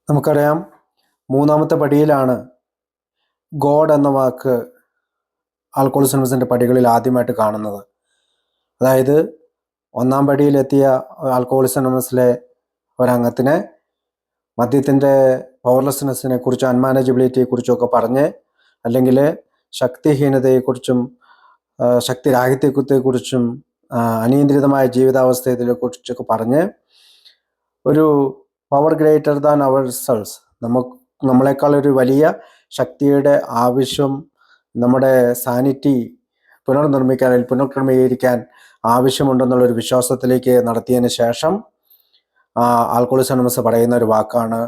നമുക്കറിയാം, മൂന്നാമത്തെ പടിയിലാണ് ഗോഡ് എന്ന വാക്ക് ആൽക്കഹോളിസമിൻ്റെ പടികളിൽ ആദ്യമായിട്ട് കാണുന്നത്. അതായത് ഒന്നാം പടിയിലെത്തിയ ആൽക്കഹോളിസമിലെ ഒരംഗത്തിനെ മദ്യത്തിൻ്റെ പവർലെസ്നെസ്സിനെ കുറിച്ചും അൺമാനേജബിലിറ്റിയെക്കുറിച്ചും പറഞ്ഞ്, അല്ലെങ്കിൽ ശക്തിഹീനതയെക്കുറിച്ചും ശക്തിരാഹിത്യത്തെക്കുറിച്ചും അനിയന്ത്രിതമായ ജീവിതാവസ്ഥയെക്കുറിച്ചൊക്കെ പറഞ്ഞ് ഒരു power greater than our selves, നമ്മളെക്കാൾ ഒരു വലിയ ശക്തിയുടെ ആവശ്യം നമ്മുടെ സാനിറ്റി പുനർക്രമീകരിക്കാൻ ആവശ്യമുണ്ടെന്നുള്ളൊരു വിശ്വാസത്തിലേക്ക് നടത്തിയതിന് ശേഷം ആൽക്കഹോളിക്സ് അനോണിമസ് പറയുന്ന ഒരു വാക്കാണ്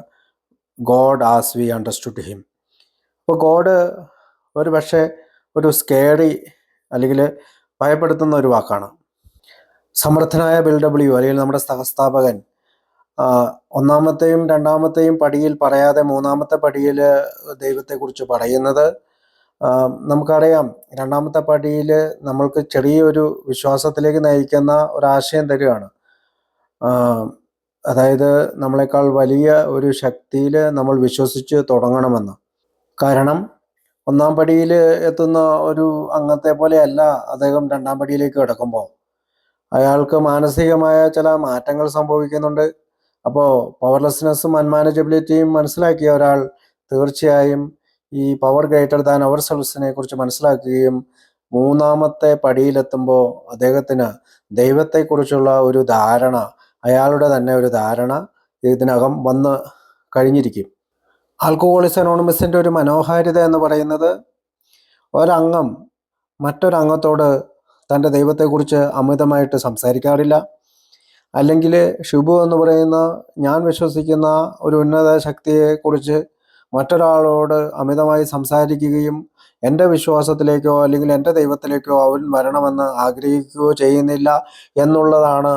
God as we understood him. അപ്പോൾ ഗോഡ് ഒരു പക്ഷേ ഒരു സ്കേറി അല്ലെങ്കിൽ ഭയപ്പെടുത്തുന്ന ഒരു വാക്കാണ്. സമർത്ഥനായ ബിൽഡബ്ല്യു അല്ലെങ്കിൽ നമ്മുടെ സഹസ്ഥാപകൻ ഒന്നാമത്തെയും രണ്ടാമത്തെയും പടിയിൽ പറയാതെ മൂന്നാമത്തെ പടിയിൽ ദൈവത്തെക്കുറിച്ച് പറയുന്നത് നമുക്കറിയാം. രണ്ടാമത്തെ പടിയിൽ നമ്മൾക്ക് ചെറിയൊരു വിശ്വാസത്തിലേക്ക് നയിക്കുന്ന ഒരാശയം തരികയാണ്. അതായത് നമ്മളെക്കാൾ വലിയ ഒരു ശക്തിയിൽ നമ്മൾ വിശ്വസിച്ച് തുടങ്ങണമെന്ന്. കാരണം ഒന്നാം പടിയിൽ എത്തുന്ന ഒരു അംഗത്തെ പോലെയല്ല അദ്ദേഹം രണ്ടാം പടിയിലേക്ക് കിടക്കുമ്പോൾ. അയാൾക്ക് മാനസികമായ ചില മാറ്റങ്ങൾ സംഭവിക്കുന്നുണ്ട്. അപ്പോൾ പവർലെസ്നെസ്സും അൺമാനേജബിലിറ്റിയും മനസ്സിലാക്കിയ ഒരാൾ തീർച്ചയായും ഈ പവർ ഗ്രേറ്റർ ദാൻ അവർ സെൽസിനെ കുറിച്ച് മനസ്സിലാക്കുകയും മൂന്നാമത്തെ പടിയിലെത്തുമ്പോൾ അദ്ദേഹത്തിന് ദൈവത്തെക്കുറിച്ചുള്ള ഒരു ധാരണ, അയാളുടെ തന്നെ ഒരു ധാരണ ഇതിനകം വന്ന് കഴിഞ്ഞിരിക്കും. ആൽക്കഹോളിക്സ് അനോണിമസിൻ്റെ ഒരു മനോഹാരിത എന്ന് പറയുന്നത്, ഒരംഗം മറ്റൊരംഗത്തോട് തൻ്റെ ദൈവത്തെക്കുറിച്ച് അമിതമായിട്ട് സംസാരിക്കാറില്ല. അല്ലെങ്കിൽ ഷിബു എന്ന് പറയുന്ന ഞാൻ വിശ്വസിക്കുന്ന ഒരു ഉന്നത ശക്തിയെക്കുറിച്ച് മറ്റൊരാളോട് അമിതമായി സംസാരിക്കുകയും എൻ്റെ വിശ്വാസത്തിലേക്കോ അല്ലെങ്കിൽ എൻ്റെ ദൈവത്തിലേക്കോ അവൻ വരണമെന്ന് ആഗ്രഹിക്കുകയോ ചെയ്യുന്നില്ല എന്നുള്ളതാണ്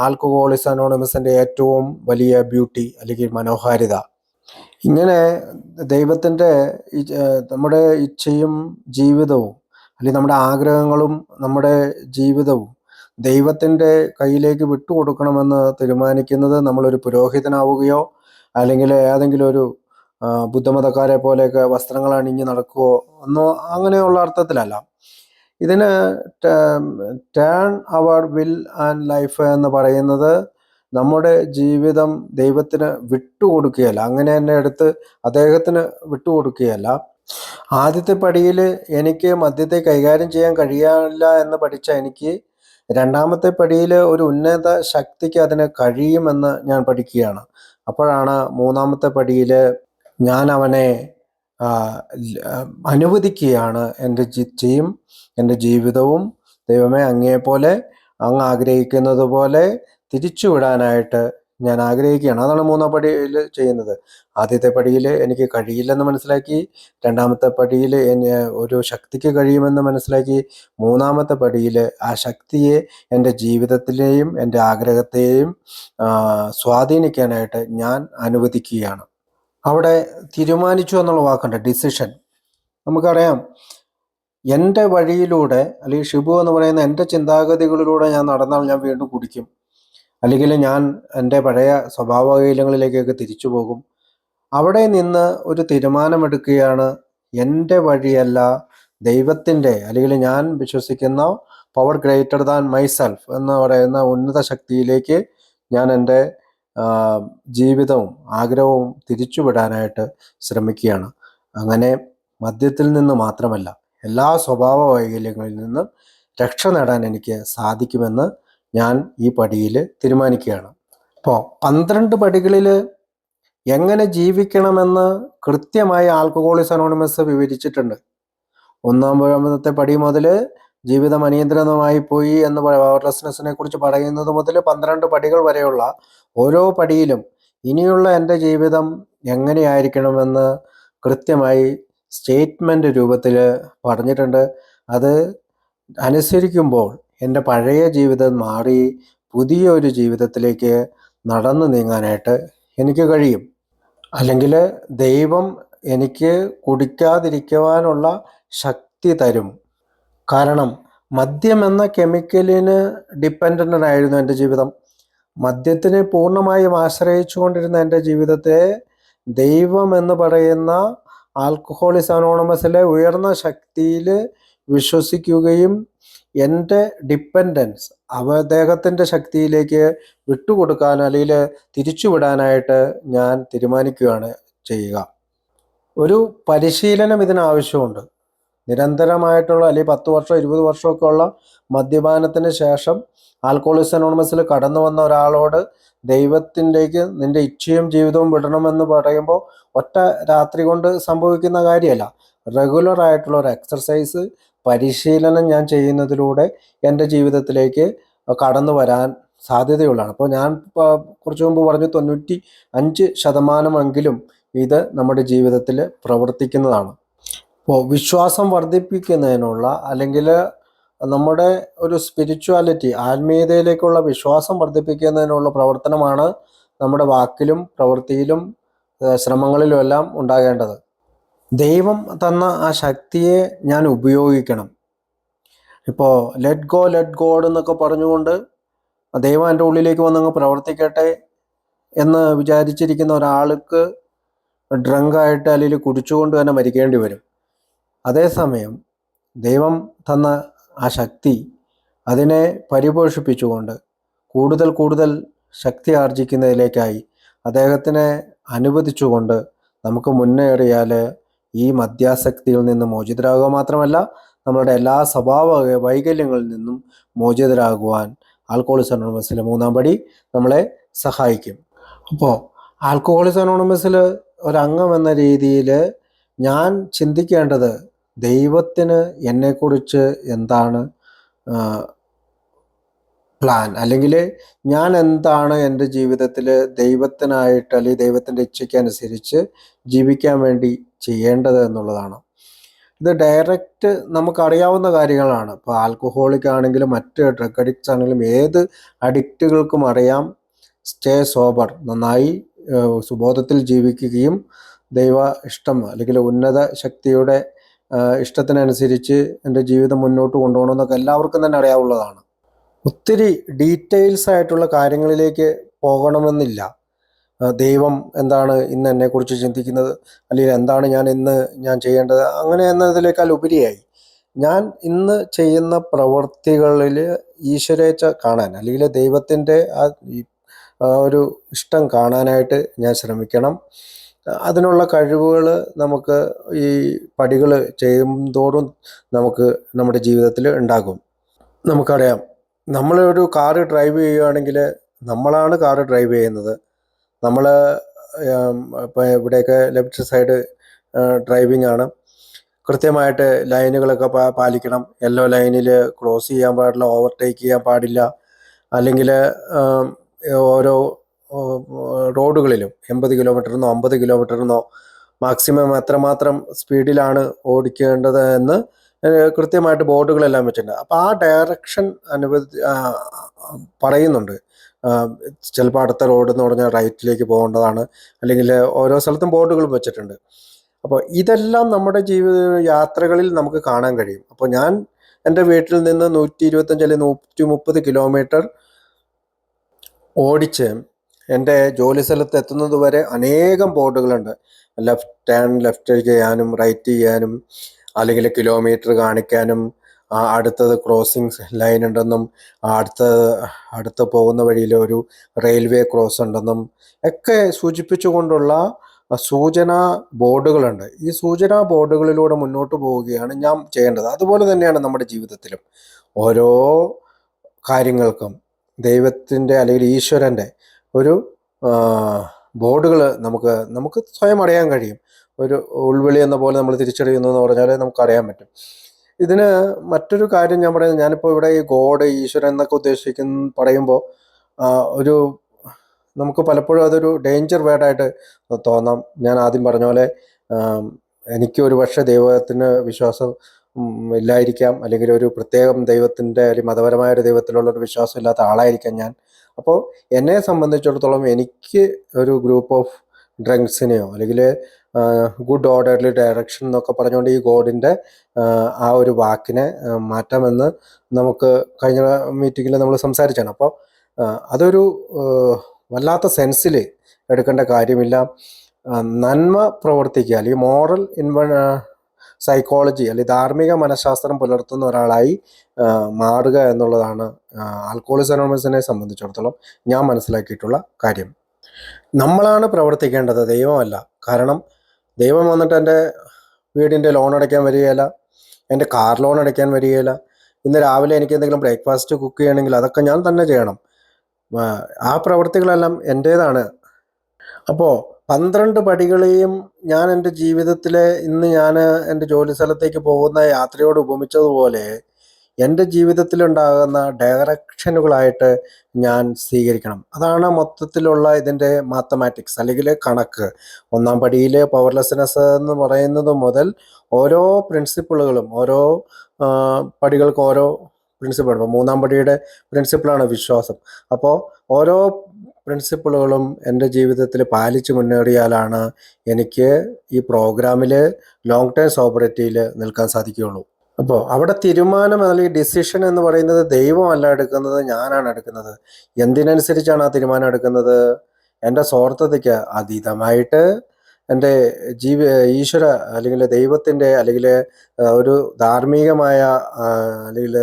ആൽക്കഹോളിക്സ് അനോണിമസിൻ്റെ ഏറ്റവും വലിയ ബ്യൂട്ടി അല്ലെങ്കിൽ മനോഹാരിത. ഇങ്ങനെ ദൈവത്തിൻ്റെ നമ്മുടെ ഇച്ഛയും ജീവിതവും അല്ലെങ്കിൽ നമ്മുടെ ആഗ്രഹങ്ങളും നമ്മുടെ ജീവിതവും ദൈവത്തിൻ്റെ കയ്യിലേക്ക് വിട്ടുകൊടുക്കണമെന്ന് തീരുമാനിക്കുന്നത് നമ്മളൊരു പുരോഹിതനാവുകയോ അല്ലെങ്കിൽ ഏതെങ്കിലും ഒരു ബുദ്ധമതക്കാരെ പോലെയൊക്കെ വസ്ത്രങ്ങൾ അണിഞ്ഞ് നടക്കുകയോ ഒന്നോ അങ്ങനെയുള്ള അർത്ഥത്തിലല്ല. ഇതിന് turn our will and life എന്ന് പറയുന്നത് നമ്മുടെ ജീവിതം ദൈവത്തിന് വിട്ടുകൊടുക്കുകയല്ല, അങ്ങനെ തന്നെ എടുത്ത് അദ്ദേഹത്തിന് വിട്ടുകൊടുക്കുകയല്ല. ആദ്യത്തെ പടിയിൽ എനിക്ക് മദ്യത്തെ കൈകാര്യം ചെയ്യാൻ കഴിയില്ല എന്ന് പഠിച്ച എനിക്ക് രണ്ടാമത്തെ പടിയിൽ ഒരു ഉന്നത ശക്തിക്ക് അതിന് കഴിയുമെന്ന് ഞാൻ പഠിക്കുകയാണ്. അപ്പോഴാണ് മൂന്നാമത്തെ പടിയിൽ ഞാൻ അവനെ അനുവദിക്കുകയാണ്. എൻ്റെ ചിച്ചയും എൻ്റെ ജീവിതവും ദൈവമേ അങ്ങേപോലെ അങ്ങ് ആഗ്രഹിക്കുന്നത് പോലെ തിരിച്ചുവിടാനായിട്ട് ഞാൻ ആഗ്രഹിക്കുകയാണ്. അതാണ് മൂന്നാം പടിയിൽ ചെയ്യുന്നത്. ആദ്യത്തെ പടിയിൽ എനിക്ക് കഴിയില്ലെന്ന് മനസ്സിലാക്കി, രണ്ടാമത്തെ പടിയിൽ ഒരു ശക്തിക്ക് കഴിയുമെന്ന് മനസ്സിലാക്കി, മൂന്നാമത്തെ പടിയിൽ ആ ശക്തിയെ എൻ്റെ ജീവിതത്തിലെയും എൻ്റെ ആഗ്രഹത്തെയും സ്വാധീനിക്കാനായിട്ട് ഞാൻ അനുവദിക്കുകയാണ്. അവിടെ തീരുമാനിച്ചു എന്നുള്ള വാക്കുണ്ട്, ഡിസിഷൻ. നമുക്കറിയാം, എൻ്റെ വഴിയിലൂടെ അല്ലെങ്കിൽ ഷിബു എന്ന് പറയുന്ന എൻ്റെ ചിന്താഗതികളിലൂടെ ഞാൻ നടന്നാൽ ഞാൻ വീണ്ടും കുടിക്കും, അല്ലെങ്കിൽ ഞാൻ എൻ്റെ പഴയ സ്വഭാവശീലങ്ങളിലേക്കൊക്കെ തിരിച്ചു പോകും. അവിടെ നിന്ന് ഒരു തീരുമാനമെടുക്കുകയാണ്, എൻ്റെ വഴിയല്ല ദൈവത്തിൻ്റെ അല്ലെങ്കിൽ ഞാൻ വിശ്വസിക്കുന്ന പവർ ഗ്രേറ്റർ ദാൻ മൈസെൽഫ് എന്ന് പറയുന്ന ഉന്നത ശക്തിയിലേക്ക് ഞാൻ എൻ്റെ ജീവിതവും ആഗ്രഹവും തിരിച്ചുവിടാനായിട്ട് ശ്രമിക്കുകയാണ്. അങ്ങനെ മദ്യത്തിൽ നിന്ന് മാത്രമല്ല എല്ലാ സ്വഭാവ വൈകല്യങ്ങളിൽ നിന്നും രക്ഷ നേടാൻ എനിക്ക് സാധിക്കുമെന്ന് ഞാൻ ഈ പടിയിൽ തീരുമാനിക്കുകയാണ്. അപ്പോൾ 12 പടികളിൽ എങ്ങനെ ജീവിക്കണമെന്ന് കൃത്യമായി ആൽക്കഹോളിക്സ് അനോണിമസ് വിവരിച്ചിട്ടുണ്ട്. ഒന്നാമത്തെ പടി മുതൽ ജീവിതം അനിയന്ത്രിതമായി പോയി എന്ന് പവർലെസ്നെസ്സിനെ കുറിച്ച് പറയുന്നത് മുതൽ 12 പടികൾ വരെയുള്ള ഓരോ പടിയിലും ഇനിയുള്ള എൻ്റെ ജീവിതം എങ്ങനെയായിരിക്കണമെന്ന് കൃത്യമായി സ്റ്റേറ്റ്മെൻറ്റ് രൂപത്തിൽ പറഞ്ഞിട്ടുണ്ട്. അത് അനുസരിക്കുമ്പോൾ എൻ്റെ പഴയ ജീവിതം മാറി പുതിയൊരു ജീവിതത്തിലേക്ക് നടന്നു നീങ്ങാനായിട്ട് എനിക്ക് കഴിയും. അല്ലെങ്കിൽ ദൈവം എനിക്ക് കുടിക്കാതിരിക്കുവാനുള്ള ശക്തി തരും. കാരണം മദ്യം എന്ന കെമിക്കലിന് ഡിപ്പെൻഡൻ്റ് ആയിരുന്നു എൻ്റെ ജീവിതം. മദ്യത്തിനെ പൂർണ്ണമായും ആശ്രയിച്ചു കൊണ്ടിരുന്ന എൻ്റെ ജീവിതത്തെ ദൈവം എന്ന് പറയുന്ന ആൽക്കഹോളിക്സ് അനോണമസിലെ ഉയർന്ന ശക്തിയിൽ വിശ്വസിക്കുകയും എൻ്റെ ഡിപ്പെൻഡൻസ് അദ്ദേഹത്തിൻ്റെ ശക്തിയിലേക്ക് വിട്ടുകൊടുക്കാൻ അല്ലെങ്കിൽ തിരിച്ചുവിടാനായിട്ട് ഞാൻ തീരുമാനിക്കുകയാണ് ചെയ്യുക. ഒരു പരിശീലനം ഇതിനാവശ്യമുണ്ട്. നിരന്തരമായിട്ടുള്ള അല്ലെങ്കിൽ 10 വർഷം 20 വർഷമൊക്കെ ഉള്ള മദ്യപാനത്തിന് ശേഷം ആൽക്കഹോളിക്സ് അനോണമസിൽ കടന്നു വന്ന ഒരാളോട് ദൈവത്തിലേക്ക് നിന്റെ ഇച്ഛയും ജീവിതവും വിടണമെന്ന് പറയുമ്പോൾ ഒറ്റ രാത്രി കൊണ്ട് സംഭവിക്കുന്ന കാര്യമല്ല. റെഗുലർ ആയിട്ടുള്ള ഒരു എക്സർസൈസ് പരിശീലനം ഞാൻ ചെയ്യുന്നതിലൂടെ എൻ്റെ ജീവിതത്തിലേക്ക് കടന്നു വരാൻ സാധ്യതയുള്ളതാണ്. അപ്പോൾ ഞാൻ കുറച്ചു മുമ്പ് പറഞ്ഞു 95% ഇത് നമ്മുടെ ജീവിതത്തിൽ പ്രവർത്തിക്കുന്നതാണ്. അപ്പോൾ വിശ്വാസം വർദ്ധിപ്പിക്കുന്നതിനുള്ള അല്ലെങ്കിൽ നമ്മുടെ ഒരു സ്പിരിച്വാലിറ്റി, ആത്മീയതയിലേക്കുള്ള വിശ്വാസം വർദ്ധിപ്പിക്കുന്നതിനുള്ള പ്രവർത്തനമാണ് നമ്മുടെ വാക്കിലും പ്രവൃത്തിയിലും ശ്രമങ്ങളിലും എല്ലാം ഉണ്ടാകേണ്ടത്. ദൈവം തന്ന ആ ശക്തിയെ ഞാൻ ഉപയോഗിക്കണം. ഇപ്പോൾ ലെറ്റ് ഗോഡ് എന്നൊക്കെ പറഞ്ഞുകൊണ്ട് ദൈവം എൻ്റെ ഉള്ളിലേക്ക് വന്നങ്ങ് പ്രവർത്തിക്കട്ടെ എന്ന് വിചാരിച്ചിരിക്കുന്ന ഒരാൾക്ക് ഡ്രങ്കായിട്ട് അല്ലെങ്കിൽ കുടിച്ചുകൊണ്ട് തന്നെ മരിക്കേണ്ടി വരും. അതേസമയം ദൈവം തന്ന ആ ശക്തി അതിനെ പരിപോഷിപ്പിച്ചുകൊണ്ട് കൂടുതൽ ശക്തി ആർജിക്കുന്നതിലേക്കായി അദ്ദേഹത്തിനെ അനുവദിച്ചുകൊണ്ട് നമുക്ക് മുന്നേറിയാൽ ഈ മദ്യാസക്തിയിൽ നിന്ന് മോചിതരാകുക മാത്രമല്ല നമ്മളുടെ എല്ലാ സ്വഭാവ വൈകല്യങ്ങളിൽ നിന്നും മോചിതരാകുവാൻ ആൽക്കഹോളിക്സ് അനോണമസിലെ 3-ാം പടി നമ്മളെ സഹായിക്കും. അപ്പോൾ ആൽക്കഹോളിക്സ് അനോണമസിൽ ഒരംഗം എന്ന രീതിയിൽ ഞാൻ ചിന്തിക്കേണ്ടത് ദൈവത്തിന് എന്നെക്കുറിച്ച് എന്താണ് പ്ലാൻ, അല്ലെങ്കിൽ ഞാൻ എന്താണ് എൻ്റെ ജീവിതത്തിൽ ദൈവത്തിനായിട്ട് അല്ലെങ്കിൽ ദൈവത്തിൻ്റെ ഇച്ഛയ്ക്കനുസരിച്ച് ജീവിക്കാൻ വേണ്ടി ചെയ്യേണ്ടത് എന്നുള്ളതാണ്. ഇത് ഡയറക്റ്റ് നമുക്കറിയാവുന്ന കാര്യങ്ങളാണ്. ഇപ്പോൾ ആൽക്കഹോളിക് ആണെങ്കിലും മറ്റ് ഡ്രഗ് അഡിക്ട്സ് ആണെങ്കിലും ഏത് അഡിക്റ്റുകൾക്കും അറിയാം സ്റ്റേ സോബർ, നന്നായി സുബോധത്തിൽ ജീവിക്കുകയും ദൈവ ഇഷ്ടം അല്ലെങ്കിൽ ഉന്നത ശക്തിയുടെ ഇഷ്ടത്തിനനുസരിച്ച് എൻ്റെ ജീവിതം മുന്നോട്ട് കൊണ്ടുപോകണമെന്നൊക്കെ എല്ലാവർക്കും തന്നെ അറിയാവുന്നതാണ്. ഒത്തിരി ഡീറ്റെയിൽസ് ആയിട്ടുള്ള കാര്യങ്ങളിലേക്ക് പോകണമെന്നില്ല. ദൈവം എന്താണ് ഇന്ന് എന്നെക്കുറിച്ച് ചിന്തിക്കുന്നത്, അല്ലെങ്കിൽ എന്താണ് ഞാൻ ചെയ്യേണ്ടത്, അങ്ങനെ എന്നതിനേക്കാൾ ഉപരിയായി ഞാൻ ഇന്ന് ചെയ്യുന്ന പ്രവൃത്തികളിൽ ഈശ്വരേച്ഛ കാണാൻ അല്ലെങ്കിൽ ദൈവത്തിൻ്റെ ഒരു ഇഷ്ടം കാണാനായിട്ട് ഞാൻ ശ്രമിക്കണം. അതിനുള്ള കഴിവുകൾ നമുക്ക് ഈ പടികൾ ചെയ്യുന്തോറും നമുക്ക് നമ്മുടെ ജീവിതത്തിൽ ഉണ്ടാകും. നമുക്കറിയാം, നമ്മളൊരു കാറ് ഡ്രൈവ് ചെയ്യുകയാണെങ്കിൽ നമ്മളാണ് കാറ് ഡ്രൈവ് ചെയ്യുന്നത്. നമ്മൾ ഇപ്പോൾ ഇവിടെയൊക്കെ ലെഫ്റ്റ് സൈഡ് ഡ്രൈവിംഗ് ആണ്. കൃത്യമായിട്ട് ലൈനുകളൊക്കെ പാലിക്കണം. യെല്ലോ ലൈനിൽ ക്രോസ് ചെയ്യാൻ പാടില്ല, ഓവർടേക്ക് ചെയ്യാൻ പാടില്ല. അല്ലെങ്കിൽ ഓരോ റോഡുകളിലും 80 കിലോമീറ്ററിനോ 50 കിലോമീറ്ററിനോ മാക്സിമം എത്രമാത്രം സ്പീഡിലാണ് ഓടിക്കേണ്ടത് എന്ന് കൃത്യമായിട്ട് ബോർഡുകളെല്ലാം വെച്ചിട്ടുണ്ട്. അപ്പോൾ ആ ഡയറക്ഷൻ പറയുന്നുണ്ട്. ചിലപ്പോൾ അടുത്ത റോഡ് എന്ന് പറഞ്ഞാൽ റൈറ്റിലേക്ക് പോകേണ്ടതാണ്, അല്ലെങ്കിൽ ഓരോ സ്ഥലത്തും ബോർഡുകളും വെച്ചിട്ടുണ്ട്. അപ്പോൾ ഇതെല്ലാം നമ്മുടെ യാത്രകളിൽ നമുക്ക് കാണാൻ കഴിയും. അപ്പോൾ ഞാൻ എൻ്റെ വീട്ടിൽ നിന്ന് 125 അല്ലെങ്കിൽ 130 കിലോമീറ്റർ ഓടിച്ച് എൻ്റെ ജോലി സ്ഥലത്ത് എത്തുന്നത് വരെ അനേകം ബോർഡുകളുണ്ട്. ലെഫ്റ്റ് ചെയ്യാനും റൈറ്റ് ചെയ്യാനും, അല്ലെങ്കിൽ കിലോമീറ്റർ കാണിക്കാനും, അടുത്തത് ക്രോസിങ് ലൈൻ ഉണ്ടെന്നും അടുത്ത് പോകുന്ന വഴിയിൽ ഒരു റെയിൽവേ ക്രോസ് ഉണ്ടെന്നും ഒക്കെ സൂചിപ്പിച്ചുകൊണ്ടുള്ള സൂചനാ ബോർഡുകളുണ്ട്. ഈ സൂചനാ ബോർഡുകളിലൂടെ മുന്നോട്ട് പോവുകയാണ് ഞാൻ ചെയ്യേണ്ടത്. അതുപോലെ തന്നെയാണ് നമ്മുടെ ജീവിതത്തിലും ഓരോ കാര്യങ്ങൾക്കും ദൈവത്തിൻ്റെ അല്ലെങ്കിൽ ഈശ്വരൻ്റെ ഒരു ബോർഡുകൾ നമുക്ക് സ്വയം അറിയാൻ കഴിയും. ഒരു ഉൾവിളി എന്ന പോലെ നമ്മൾ തിരിച്ചറിയുന്നു എന്ന് പറഞ്ഞാൽ നമുക്കറിയാൻ പറ്റും. ഇതിന് മറ്റൊരു കാര്യം ഞാൻ പറയുന്നത്, ഞാനിപ്പോൾ ഇവിടെ ഈ ഗോഡ്, ഈശ്വരൻ എന്നൊക്കെ പറയുമ്പോൾ നമുക്ക് പലപ്പോഴും അതൊരു ഡേഞ്ചർ വേർഡായിട്ട് തോന്നാം. ഞാൻ ആദ്യം പറഞ്ഞ പോലെ എനിക്ക് ഒരു പക്ഷേ ദൈവത്തിന് വിശ്വാസം ഇല്ലായിരിക്കാം, അല്ലെങ്കിൽ ഒരു പ്രത്യേകം ദൈവത്തിൻ്റെ അല്ലെങ്കിൽ മതപരമായ ഒരു ദൈവത്തിലുള്ളൊരു വിശ്വാസം ഇല്ലാത്ത ആളായിരിക്കാം ഞാൻ. അപ്പോൾ എന്നെ സംബന്ധിച്ചിടത്തോളം എനിക്ക് ഒരു ഗ്രൂപ്പ് ഓഫ് ഡ്രങ്ക്സിനെയോ അല്ലെങ്കിൽ ഗുഡ് ഓർഡർലി ഡയറക്ഷൻ എന്നൊക്കെ പറഞ്ഞുകൊണ്ട് ഈ ഗോഡിൻ്റെ ആ ഒരു വാക്കിനെ മാറ്റാമെന്ന് നമുക്ക് കഴിഞ്ഞ മീറ്റിങ്ങിൽ നമ്മൾ സംസാരിച്ചാണ്. അപ്പോൾ അതൊരു വല്ലാത്ത സെൻസിൽ എടുക്കേണ്ട കാര്യമില്ല. നന്മ പ്രവർത്തിക്കുക, അല്ലെങ്കിൽ മോറൽ സൈക്കോളജി അല്ലെങ്കിൽ ധാർമ്മിക മനഃശാസ്ത്രം പുലർത്തുന്ന ഒരാളായി മാറുക എന്നുള്ളതാണ് ആൽക്കഹോളിക്സ് അനോണിമസിനെ സംബന്ധിച്ചിടത്തോളം ഞാൻ മനസ്സിലാക്കിയിട്ടുള്ള കാര്യം. നമ്മളാണ് പ്രവർത്തിക്കേണ്ടത്, ദൈവമല്ല. കാരണം ദൈവം വന്നിട്ട് എൻ്റെ വീടിൻ്റെ ലോൺ അടയ്ക്കാൻ വരികയില്ല, എൻ്റെ കാർ ലോൺ അടയ്ക്കാൻ വരികയില്ല. ഇന്ന് രാവിലെ എനിക്ക് എന്തെങ്കിലും ബ്രേക്ക്ഫാസ്റ്റ് കുക്ക് ചെയ്യണമെങ്കിൽ അതൊക്കെ ഞാൻ തന്നെ ചെയ്യണം. ആ പ്രവൃത്തികളെല്ലാം എൻ്റേതാണ്. അപ്പോൾ 12 പടികളെയും ഞാൻ എൻ്റെ ജീവിതത്തിൽ ഇന്ന് ഞാൻ എൻ്റെ ജോലി സ്ഥലത്തേക്ക് പോകുന്ന യാത്രയോട് ഉപമിച്ചതുപോലെ എൻ്റെ ജീവിതത്തിലുണ്ടാകുന്ന ഡയറക്ഷനുകളായിട്ട് ഞാൻ സ്വീകരിക്കണം. അതാണ് മൊത്തത്തിലുള്ള ഇതിൻ്റെ മാത്തമാറ്റിക്സ് അല്ലെങ്കിൽ കണക്ക്. 1-ാം പടിയിൽ പവർലെസ്നെസ് എന്ന് പറയുന്നത് മുതൽ ഓരോ പ്രിൻസിപ്പിളുകളും ഓരോ പടികൾക്ക് ഓരോ പ്രിൻസിപ്പിൾ. ഇപ്പോൾ 3-ാം പടിയുടെ പ്രിൻസിപ്പിളാണ് വിശ്വാസം. അപ്പോൾ ഓരോ പ്രിൻസിപ്പിളുകളും എൻ്റെ ജീവിതത്തിൽ പാലിച്ച് മുന്നേറിയാലാണ് എനിക്ക് ഈ പ്രോഗ്രാമിൽ ലോങ് ടേം സോബറിറ്റിയിൽ നിൽക്കാൻ സാധിക്കുകയുള്ളൂ. അപ്പോൾ അവിടെ തീരുമാനം അല്ലെങ്കിൽ ഡിസിഷൻ എന്ന് പറയുന്നത് ദൈവമല്ല എടുക്കുന്നത്, ഞാനാണ് എടുക്കുന്നത്. എന്തിനനുസരിച്ചാണ് ആ തീരുമാനം എടുക്കുന്നത്? എൻ്റെ സ്വാർത്ഥതയ്ക്ക് അതീതമായിട്ട് എൻ്റെ ഈശ്വര അല്ലെങ്കിൽ ദൈവത്തിൻ്റെ അല്ലെങ്കിൽ ഒരു ധാർമ്മികമായ അല്ലെങ്കിൽ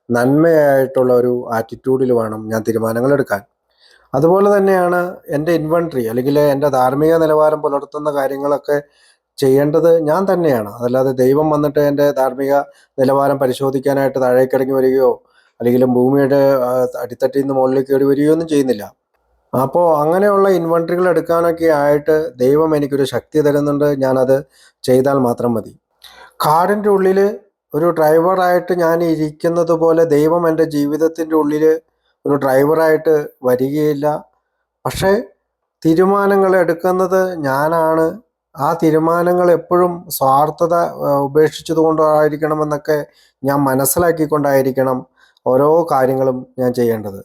നന്മയായിട്ടുള്ള ഒരു ആറ്റിറ്റ്യൂഡിൽ വേണം ഞാൻ തീരുമാനങ്ങൾ എടുക്കാൻ. അതുപോലെ തന്നെയാണ് എൻ്റെ ഇൻവെൻട്രി അല്ലെങ്കിൽ എൻ്റെ ധാർമ്മിക നിലവാരം പുലർത്തുന്ന കാര്യങ്ങളൊക്കെ ചെയ്യേണ്ടത് ഞാൻ തന്നെയാണ്. അതല്ലാതെ ദൈവം വന്നിട്ട് എൻ്റെ ധാർമ്മിക നിലവാരം പരിശോധിക്കാനായിട്ട് താഴേക്കിറങ്ങി വരികയോ അല്ലെങ്കിൽ ഭൂമിയുടെ അടിത്തട്ടിൽ നിന്ന് മുകളിലേക്ക് കയറി വരികയോ ഒന്നും ചെയ്യുന്നില്ല. അപ്പോൾ അങ്ങനെയുള്ള ഇൻവെൻട്രികൾ എടുക്കാനൊക്കെ ആയിട്ട് ദൈവം എനിക്കൊരു ശക്തി തരുന്നുണ്ട്. ഞാനത് ചെയ്താൽ മാത്രം മതി. കാടിൻ്റെ ഉള്ളിൽ ഒരു ഡ്രൈവറായിട്ട് ഞാൻ ഇരിക്കുന്നത് പോലെ ദൈവം എൻ്റെ ജീവിതത്തിൻ്റെ ഉള്ളിൽ ഒരു ഡ്രൈവറായിട്ട് വരികയില്ല. പക്ഷേ തീരുമാനങ്ങൾ എടുക്കുന്നത് ഞാനാണ്. ആ തീരുമാനങ്ങൾ എപ്പോഴും സ്വാർത്ഥത ഉപേക്ഷിച്ചത് കൊണ്ടായിരിക്കണമെന്നൊക്കെ ഞാൻ മനസ്സിലാക്കിക്കൊണ്ടായിരിക്കണം ഓരോ കാര്യങ്ങളും ഞാൻ ചെയ്യേണ്ടത്.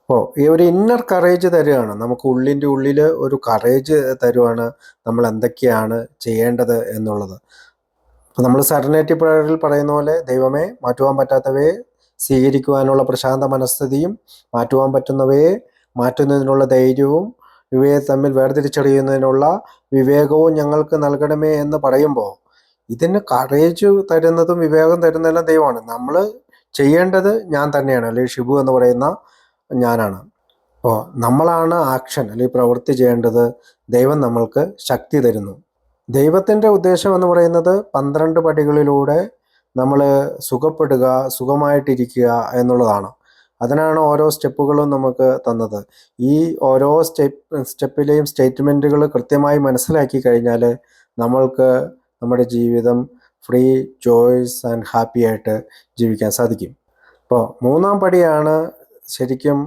അപ്പോൾ ഈ ഒരു ഇന്നർ കറേജ് തരുകയാണ്, നമുക്ക് ഉള്ളിൻ്റെ ഉള്ളിൽ ഒരു കറേജ് തരുവാണ് നമ്മൾ എന്തൊക്കെയാണ് ചെയ്യേണ്ടത് എന്നുള്ളത്. അപ്പോൾ നമ്മൾ സെറനിറ്റി പ്രയറിൽ പറയുന്ന പോലെ ദൈവമേ മാറ്റുവാൻ പറ്റാത്തവയെ സ്വീകരിക്കുവാനുള്ള പ്രശാന്ത മനസ്ഥിതിയും മാറ്റുവാൻ പറ്റുന്നവയെ മാറ്റുന്നതിനുള്ള ധൈര്യവും ഇവയെ തമ്മിൽ വേർതിരിച്ചറിയുന്നതിനുള്ള വിവേകവും ഞങ്ങൾക്ക് നൽകണമേ എന്ന് പറയുമ്പോൾ ഇതിന് കറേജ് തരുന്നതും വിവേകം തരുന്നതെല്ലാം ദൈവമാണ്. നമ്മൾ ചെയ്യേണ്ടത് ഞാൻ തന്നെയാണ്, അല്ലെങ്കിൽ ഷിബു എന്ന് പറയുന്ന ഞാനാണ്. അപ്പോൾ നമ്മളാണ് ആക്ഷൻ അല്ലെങ്കിൽ പ്രവൃത്തി ചെയ്യേണ്ടത്. ദൈവം നമ്മൾക്ക് ശക്തി തരുന്നു. ദൈവത്തിൻ്റെ ഉദ്ദേശം എന്ന് പറയുന്നത് 12 പടികളിലൂടെ നമ്മൾ സുഖപ്പെടുക, സുഖമായിട്ടിരിക്കുക എന്നുള്ളതാണ്. അതിനാണ് ഓരോ സ്റ്റെപ്പുകളും നമുക്ക് തന്നത്. ഈ ഓരോ സ്റ്റെപ്പിലെയും സ്റ്റേറ്റ്മെൻറ്റുകൾ കൃത്യമായി മനസ്സിലാക്കി കഴിഞ്ഞാൽ നമ്മൾക്ക് നമ്മുടെ ജീവിതം ഫ്രീ, ജോയ്സ് ആൻഡ് ഹാപ്പി ആയിട്ട് ജീവിക്കാൻ സാധിക്കും. അപ്പോൾ 3-ാം പടിയാണ് ശരിക്കും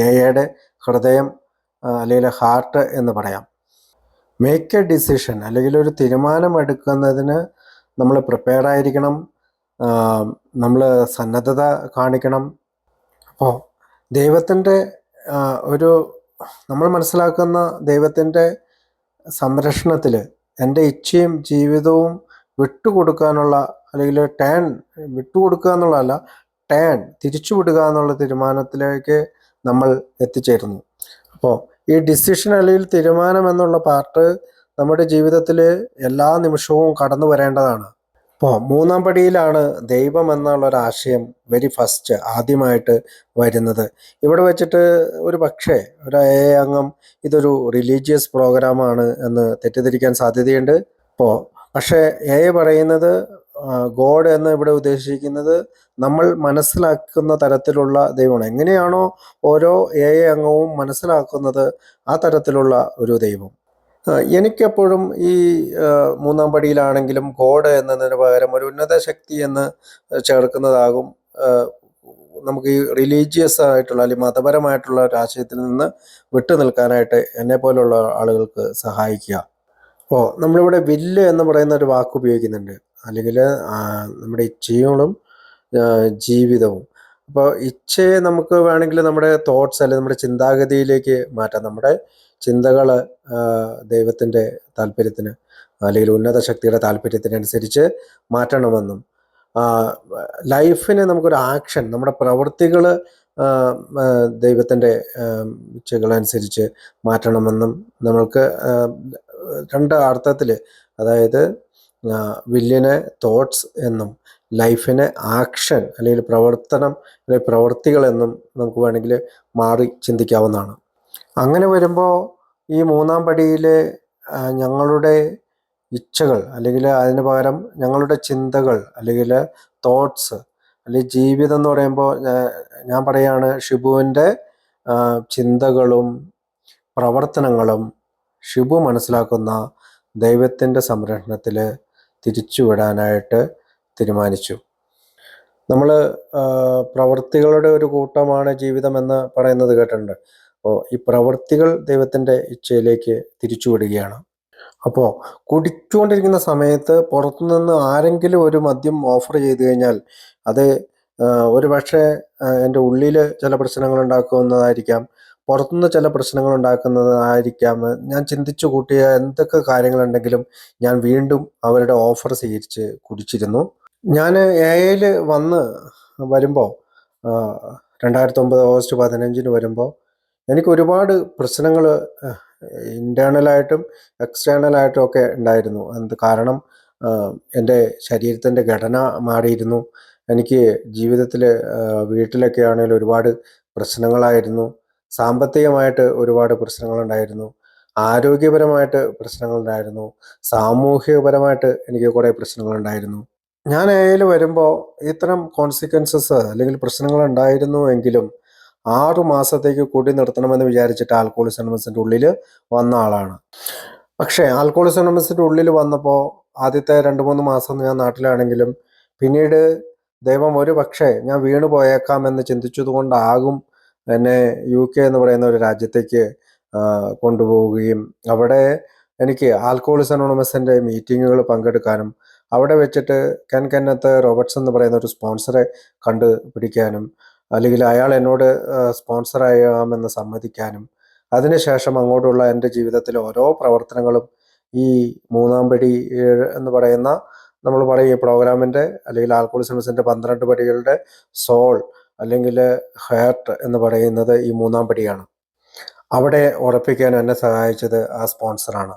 എയുടെ ഹൃദയം അല്ലെങ്കിൽ ഹാർട്ട് എന്ന് പറയാം. മേക്ക് എ ഡിസിഷൻ അല്ലെങ്കിൽ ഒരു തീരുമാനം എടുക്കുന്നതിന് നമ്മൾ പ്രിപ്പയർഡ് ആയിരിക്കണം, നമ്മൾ സന്നദ്ധത കാണിക്കണം. അപ്പോൾ ദൈവത്തിൻ്റെ നമ്മൾ മനസ്സിലാക്കുന്ന ദൈവത്തിൻ്റെ സംരക്ഷണത്തിൽ എൻ്റെ ഇച്ഛയും ജീവിതവും വിട്ടുകൊടുക്കാനുള്ള അല്ലെങ്കിൽ വിട്ടുകൊടുക്കുക എന്നുള്ളതല്ല, തിരിച്ചു വിടുക എന്നുള്ള തീരുമാനത്തിലേക്ക് നമ്മൾ എത്തിച്ചേരുന്നു. അപ്പോൾ ഈ ഡിസിഷൻ അല്ലെങ്കിൽ തീരുമാനം എന്നുള്ള പാർട്ട് നമ്മുടെ ജീവിതത്തിൽ എല്ലാ നിമിഷവും കടന്നു വരേണ്ടതാണ്. അപ്പോൾ 3-ാം പടിയിലാണ് ദൈവം എന്നുള്ളൊരാശയം വെരി ഫസ്റ്റ് ആദ്യമായിട്ട് വരുന്നത്. ഇവിടെ വെച്ചിട്ട് ഒരു പക്ഷേ ഒരു അംഗം ഇതൊരു റിലീജിയസ് പ്രോഗ്രാമാണ് എന്ന് തെറ്റിദ്ധരിക്കാൻ സാധ്യതയുണ്ട്. പക്ഷേ പറയുന്നത് ഗോഡ് എന്ന് ഇവിടെ ഉദ്ദേശിക്കുന്നത് നമ്മൾ മനസ്സിലാക്കുന്ന തരത്തിലുള്ള ദൈവമാണ്. എങ്ങനെയാണോ ഓരോ അംഗവും മനസ്സിലാക്കുന്നത് ആ തരത്തിലുള്ള ഒരു ദൈവം. എനിക്കെപ്പോഴും ഈ 3-ാം പടിയിലാണെങ്കിലും ഗോഡ് എന്നതിന് പകരം ഒരു ഉന്നത ശക്തി എന്ന് ചേർക്കുന്നതാകും നമുക്ക് ഈ റിലീജിയസ് ആയിട്ടുള്ള അല്ലെങ്കിൽ മതപരമായിട്ടുള്ള ഒരു ആശയത്തിൽ നിന്ന് വിട്ടു നിൽക്കാനായിട്ട് എന്നെ പോലുള്ള ആളുകൾക്ക് സഹായിക്കുക. അപ്പോൾ നമ്മളിവിടെ വില്ല് എന്ന് പറയുന്ന ഒരു വാക്ക് ഉപയോഗിക്കുന്നുണ്ട്, അല്ലെങ്കിൽ നമ്മുടെ ഇച്ഛകളും ജീവിതവും. അപ്പോൾ ഇച്ഛയെ നമുക്ക് വേണമെങ്കിൽ നമ്മുടെ തോട്ട്സ് അല്ലെങ്കിൽ നമ്മുടെ ചിന്താഗതിയിലേക്ക് മാറ്റാം. നമ്മുടെ ചിന്തകൾ ദൈവത്തിൻ്റെ താല്പര്യത്തിന് അല്ലെങ്കിൽ ഉന്നത ശക്തിയുടെ താല്പര്യത്തിനനുസരിച്ച് മാറ്റണമെന്നും ലൈഫിന് നമുക്കൊരു ആക്ഷൻ, നമ്മുടെ പ്രവൃത്തികൾ ദൈവത്തിൻ്റെ ഇച്ഛകളനുസരിച്ച് മാറ്റണമെന്നും നമ്മൾക്ക് രണ്ട് അർത്ഥത്തിൽ, അതായത് വില്ലിനെ തോട്ട്സ് എന്നും ലൈഫിനെ ആക്ഷൻ അല്ലെങ്കിൽ പ്രവർത്തനം അല്ലെങ്കിൽ പ്രവൃത്തികൾ എന്നും നമുക്ക് വേണമെങ്കിൽ മാറി ചിന്തിക്കാവുന്നതാണ്. അങ്ങനെ വരുമ്പോൾ ഈ മൂന്നാം പടിയിൽ ഞങ്ങളുടെ ഇച്ഛകൾ അല്ലെങ്കിൽ അതിന് പകരം ഞങ്ങളുടെ ചിന്തകൾ അല്ലെങ്കിൽ തോട്ട്സ് അല്ലെങ്കിൽ ജീവിതം എന്ന് പറയുമ്പോൾ ഞാൻ പറയുകയാണ്, ഷിബുവിൻ്റെ ചിന്തകളും പ്രവർത്തനങ്ങളും ഷിബു മനസ്സിലാക്കുന്ന ദൈവത്തിൻ്റെ സംരക്ഷണത്തിൽ തിരിച്ചുവിടാനായിട്ട് തീരുമാനിച്ചു. നമ്മൾ പ്രവൃത്തികളുടെ ഒരു കൂട്ടമാണ് ജീവിതം എന്ന് പറയുന്നത് കേട്ടിട്ടുണ്ട്. അപ്പോൾ ഈ പ്രവൃത്തികൾ ദൈവത്തിൻ്റെ ഇച്ഛയിലേക്ക് തിരിച്ചുവിടുകയാണ്. അപ്പോൾ കുടിച്ചുകൊണ്ടിരിക്കുന്ന സമയത്ത് പുറത്തുനിന്ന് ആരെങ്കിലും ഒരു മദ്യം ഓഫർ ചെയ്തു കഴിഞ്ഞാൽ അത് ഒരു പക്ഷേ എൻ്റെ ഉള്ളിൽ ചില പ്രശ്നങ്ങൾ ഉണ്ടാക്കുന്നതായിരിക്കാം, പുറത്തുനിന്ന് ചില പ്രശ്നങ്ങൾ ഉണ്ടാക്കുന്നതായിരിക്കാം. ഞാൻ ചിന്തിച്ചു കൂട്ടിയ എന്തൊക്കെ കാര്യങ്ങളുണ്ടെങ്കിലും ഞാൻ വീണ്ടും അവരുടെ ഓഫർ സ്വീകരിച്ച് കുടിച്ചിരുന്നു. ഞാൻ എയിൽ വരുമ്പോൾ 2009 ഓഗസ്റ്റ് 15 വരുമ്പോൾ എനിക്ക് ഒരുപാട് പ്രശ്നങ്ങൾ ഇൻറ്റേർണലായിട്ടും എക്സ്റ്റേണലായിട്ടും ഒക്കെ ഉണ്ടായിരുന്നു. കാരണം എൻ്റെ ശരീരത്തിൻ്റെ ഘടന മാറിയിരുന്നു. എനിക്ക് ജീവിതത്തിൽ വീട്ടിലൊക്കെ ആണെങ്കിലും ഒരുപാട് പ്രശ്നങ്ങളായിരുന്നു. സാമ്പത്തികമായിട്ട് ഒരുപാട് പ്രശ്നങ്ങളുണ്ടായിരുന്നു. ആരോഗ്യപരമായിട്ട് പ്രശ്നങ്ങളുണ്ടായിരുന്നു. സാമൂഹികപരമായിട്ട് എനിക്ക് കുറേ പ്രശ്നങ്ങളുണ്ടായിരുന്നു. ഞാൻ എയിൽ വരുമ്പോൾ ഇത്തരം കോൺസിക്വൻസസ് അല്ലെങ്കിൽ പ്രശ്നങ്ങൾ ഉണ്ടായിരുന്നു എങ്കിലും 6 മാസത്തേക്ക് കൂടി നിർത്തണമെന്ന് വിചാരിച്ചിട്ട് ആൽക്കഹോളിക്സ് അനോണിമസിൻ്റെ ഉള്ളിൽ വന്ന ആളാണ്. പക്ഷേ ആൽക്കഹോളിക്സ് അനോണിമസിൻ്റെ ഉള്ളിൽ വന്നപ്പോൾ ആദ്യത്തെ 2-3 മാസം ഞാൻ നാട്ടിലാണെങ്കിലും പിന്നീട് ദൈവം ഒരു പക്ഷേ ഞാൻ വീണു പോയേക്കാമെന്ന് ചിന്തിച്ചതുകൊണ്ടാകും എന്നെ UK എന്ന് പറയുന്ന ഒരു രാജ്യത്തേക്ക് കൊണ്ടുപോവുകയും അവിടെ എനിക്ക് ആൽക്കഹോളിക്സ് അനോണിമസിൻ്റെ മീറ്റിങ്ങുകൾ പങ്കെടുക്കാനും അവിടെ വെച്ചിട്ട് കെന്നത്ത് റോബർട്ട്സ് എന്ന് പറയുന്ന ഒരു സ്പോൺസറെ കണ്ടുപിടിക്കാനും അല്ലെങ്കിൽ അയാൾ എന്നോട് സ്പോൺസറാകാമെന്ന് സമ്മതിക്കാനും അതിനുശേഷം അങ്ങോട്ടുള്ള എൻ്റെ ജീവിതത്തിലെ ഓരോ പ്രവർത്തനങ്ങളും ഈ മൂന്നാം പടി എന്ന് പറയുന്ന നമ്മൾ പറയും ഈ പ്രോഗ്രാമിൻ്റെ അല്ലെങ്കിൽ ആൽക്കഹോളിക്സ് അനോണിമസിൻ്റെ 12 പടികളുടെ സോൾ അല്ലെങ്കിൽ ഹാർട്ട് എന്ന് പറയുന്നത് ഈ മൂന്നാം പടിയാണ്. അവിടെ ഉറപ്പിക്കാൻ എന്നെ സഹായിച്ചത് ആ സ്പോൺസറാണ്.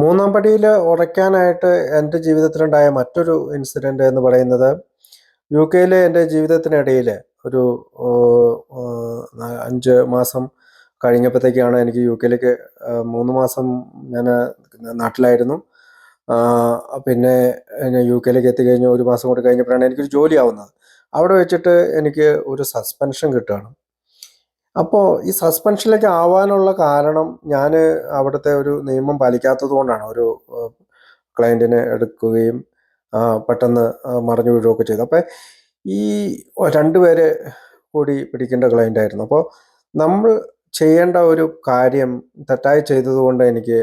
മൂന്നാം പടിയിൽ ഉറയ്ക്കാനായിട്ട് എൻ്റെ ജീവിതത്തിലുണ്ടായ മറ്റൊരു ഇൻസിഡൻ്റ് എന്ന് പറയുന്നത് UK എൻ്റെ ജീവിതത്തിനിടയിൽ ഒരു 5 മാസം കഴിഞ്ഞപ്പോഴത്തേക്കാണ് എനിക്ക് UK 3 മാസം ഞാൻ നാട്ടിലായിരുന്നു. പിന്നെ UK എത്തിക്കഴിഞ്ഞ് 1 മാസം കൂടി കഴിഞ്ഞപ്പോഴാണ് എനിക്കൊരു ജോലി ആവുന്നത്. അവിടെ വെച്ചിട്ട് എനിക്ക് ഒരു സസ്പെൻഷൻ കിട്ടുകയാണ്. അപ്പോൾ ഈ സസ്പെൻഷനിലേക്ക് ആവാനുള്ള കാരണം ഞാൻ അവിടുത്തെ ഒരു നിയമം പാലിക്കാത്തത് കൊണ്ടാണ്. ഒരു ക്ലയൻറ്റിനെ എടുക്കുകയും പെട്ടെന്ന് മറിഞ്ഞു വീഴുകയൊക്കെ ചെയ്തു. അപ്പോൾ ഈ 2 പേരെ കൂടി പിടിക്കേണ്ട ക്ലയൻ്റായിരുന്നു. അപ്പോൾ നമ്മൾ ചെയ്യേണ്ട ഒരു കാര്യം തെറ്റായി ചെയ്തതുകൊണ്ട് എനിക്ക്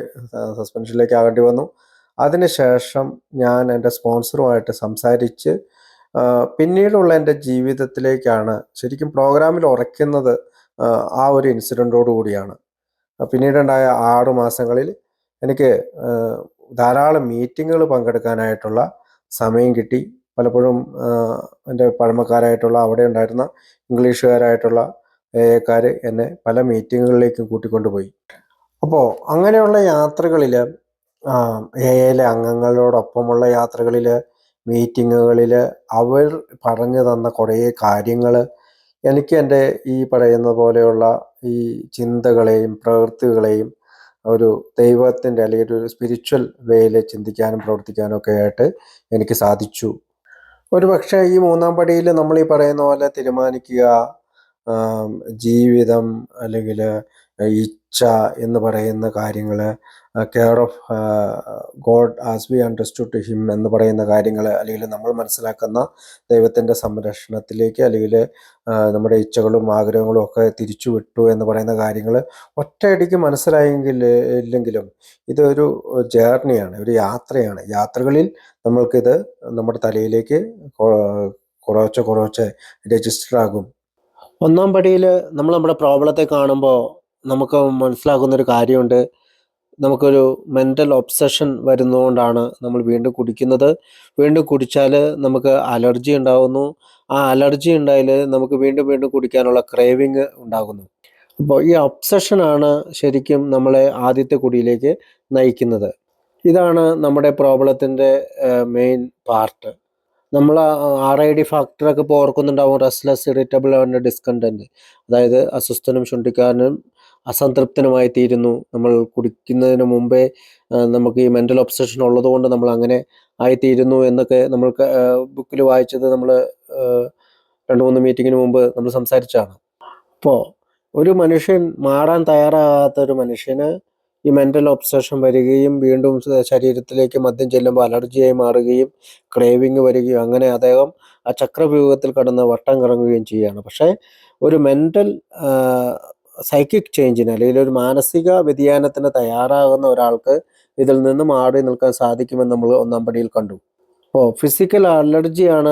സസ്പെൻഷനിലേക്ക് ആകേണ്ടി വന്നു. അതിനുശേഷം ഞാൻ എൻ്റെ സ്പോൺസറുമായിട്ട് സംസാരിച്ച് പിന്നീടുള്ള എൻ്റെ ജീവിതത്തിലേക്കാണ് ശരിക്കും പ്രോഗ്രാമിൽ ഉറയ്ക്കുന്നത് ആ ഒരു ഇൻസിഡൻറ്റോടു കൂടിയാണ്. പിന്നീടുണ്ടായ 6 മാസങ്ങളിൽ എനിക്ക് ധാരാളം മീറ്റിങ്ങുകൾ പങ്കെടുക്കാനായിട്ടുള്ള സമയം കിട്ടി. പലപ്പോഴും എൻ്റെ പഴമക്കാരായിട്ടുള്ള അവിടെ ഉണ്ടായിരുന്ന ഇംഗ്ലീഷുകാരായിട്ടുള്ള AAക്കാർ എന്നെ പല മീറ്റിങ്ങുകളിലേക്കും കൂട്ടിക്കൊണ്ടുപോയി. അപ്പോൾ അങ്ങനെയുള്ള യാത്രകളിൽ AAയിലെ അംഗങ്ങളോടൊപ്പമുള്ള യാത്രകളിൽ മീറ്റിങ്ങുകളിൽ അവർ പറഞ്ഞു തന്ന കുറേ കാര്യങ്ങൾ എനിക്ക് എൻ്റെ ഈ പറയുന്ന പോലെയുള്ള ഈ ചിന്തകളെയും പ്രവൃത്തികളെയും ഒരു ദൈവത്തിൻ്റെ അല്ലെങ്കിൽ ഒരു സ്പിരിച്വൽ വേയിൽ ചിന്തിക്കാനും പ്രവർത്തിക്കാനും ഒക്കെ ആയിട്ട് എനിക്ക് സാധിച്ചു. ഒരു പക്ഷേ ഈ മൂന്നാം പടിയിൽ നമ്മൾ ഈ പറയുന്ന പോലെ തീരുമാനിക്കുക, ജീവിതം അല്ലെങ്കിൽ ഇച്ഛ എന്ന് പറയുന്ന കാര്യങ്ങൾ, care of God as we understood him എന്ന് പറയുന്ന കാര്യങ്ങൾ, അല്ലെങ്കിൽ നമ്മൾ മനസ്സിലാക്കുന്ന ദൈവത്തിൻ്റെ സംരക്ഷണത്തിലേക്ക് അല്ലെങ്കിൽ നമ്മുടെ ഇച്ഛകളും ആഗ്രഹങ്ങളും ഒക്കെ തിരിച്ചു വിട്ടു എന്ന് പറയുന്ന കാര്യങ്ങൾ ഒറ്റയടിക്ക് ഇല്ലെങ്കിലും ഇതൊരു ജേർണിയാണ്, ഒരു യാത്രയാണ്. യാത്രകളിൽ നമ്മൾക്കിത് നമ്മുടെ തലയിലേക്ക് കുറച്ച് രജിസ്റ്റർ ആകും. ഒന്നാം പടിയിൽ നമ്മൾ നമ്മുടെ പ്രോബ്ലത്തെ കാണുമ്പോൾ നമുക്ക് മനസ്സിലാക്കുന്നൊരു കാര്യമുണ്ട്. നമുക്കൊരു മെൻ്റൽ ഒബ്സഷൻ വരുന്നതുകൊണ്ടാണ് നമ്മൾ വീണ്ടും കുടിക്കുന്നത്. വീണ്ടും കുടിച്ചാൽ നമുക്ക് അലർജി ഉണ്ടാകുന്നു. ആ അലർജി ഉണ്ടായാൽ നമുക്ക് വീണ്ടും വീണ്ടും കുടിക്കാനുള്ള ക്രേവിങ് ഉണ്ടാകുന്നു. അപ്പോൾ ഈ ഒബ്സഷനാണ് ശരിക്കും നമ്മളെ ആദ്യത്തെ കുടിയിലേക്ക് നയിക്കുന്നത്. ഇതാണ് നമ്മുടെ പ്രോബ്ലത്തിൻ്റെ മെയിൻ പാർട്ട്. നമ്മൾ RID ഫാക്ടറൊക്കെ ഇപ്പോൾ ഓർക്കുന്നുണ്ടാവും. Restless, irritable and discontent. അതായത് അസ്വസ്ഥനും ശുണ്ഠിക്കാരനും അസംതൃപ്തനുമായി തീരുന്നു. നമ്മൾ കുടിക്കുന്നതിന് മുമ്പേ നമുക്ക് ഈ മെൻ്റൽ ഒബ്സഷൻ ഉള്ളതുകൊണ്ട് നമ്മൾ അങ്ങനെ ആയിത്തീരുന്നു എന്നൊക്കെ നമ്മൾ ബുക്കിൽ വായിച്ചത് നമ്മൾ 2-3 മീറ്റിങ്ങിന് മുമ്പ് നമ്മൾ സംസാരിച്ചതാണ്. അപ്പോൾ ഒരു മനുഷ്യൻ മാറാൻ തയ്യാറാകാത്ത ഒരു മനുഷ്യന് ഈ മെൻ്റൽ ഒബ്സഷൻ വരികയും വീണ്ടും ശരീരത്തിലേക്ക് മദ്യം ചെല്ലുമ്പോൾ അലർജിയായി മാറുകയും ക്രേവിങ് വരികയും അങ്ങനെ അദ്ദേഹം ആ ചക്രവ്യൂഹത്തിൽ കടന്ന് വട്ടം കറങ്ങുകയും ചെയ്യുകയാണ്. പക്ഷേ ഒരു മെൻ്റൽ സൈക്കിക് ചേഞ്ചിന് അല്ലെങ്കിൽ ഒരു മാനസിക വ്യതിയാനത്തിന് തയ്യാറാകുന്ന ഒരാൾക്ക് ഇതിൽ നിന്ന് മാറി നിൽക്കാൻ സാധിക്കുമെന്ന് നമ്മൾ ഒന്നാം പടിയിൽ കണ്ടു. അപ്പോൾ ഫിസിക്കൽ അലർജിയാണ്